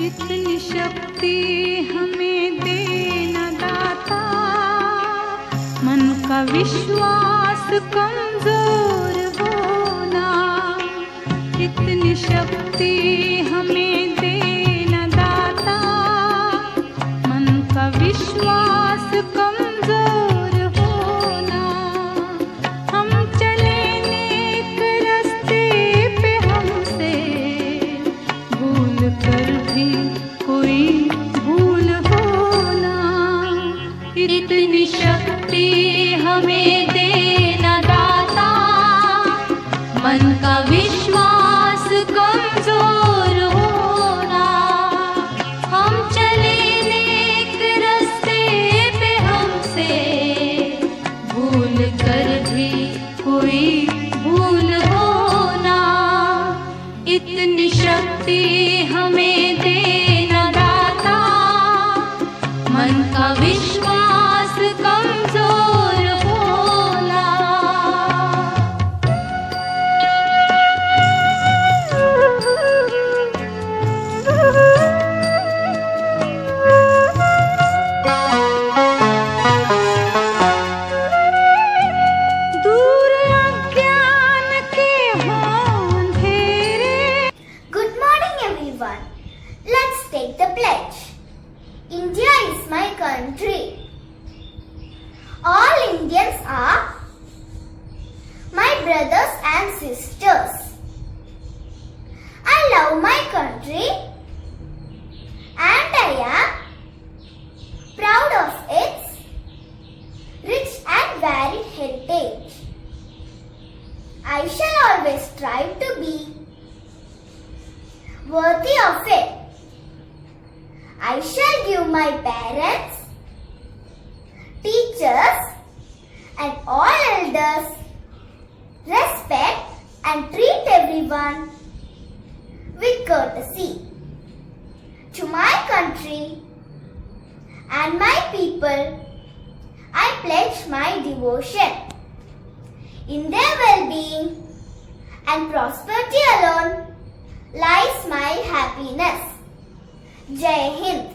इतनी शक्ति हमें देना दाता, मन का विश्वास कमजोर होना। इतनी शक्ति हमें देना दाता, मन का विश्वास कमजोर होना। हम चले नेक रास्ते पे, हमसे भूल कर भी कोई भूल होना। इतनी शक्ति हमें देना दाता, मन का विश्वास कमजोर होना। हम चले नेक रास्ते पे, हमसे भूल कर भी कोई भूल होना। इतनी शक्ति हमें देना दाता, मन का विश्वास कमजोर होना। दूर अज्ञान के हों अंधेरे। Good morning, everyone. Let's take the pledge. India is my country. All Indians are my brothers and sisters. I love my country and I am proud of its rich and varied heritage. I shall always strive to be worthy of it. I shall give my parents, teachers, and all elders respect and treat everyone with courtesy. To my country and my people, I pledge my devotion. In their well-being and prosperity alone lies my happiness. Jai Hind.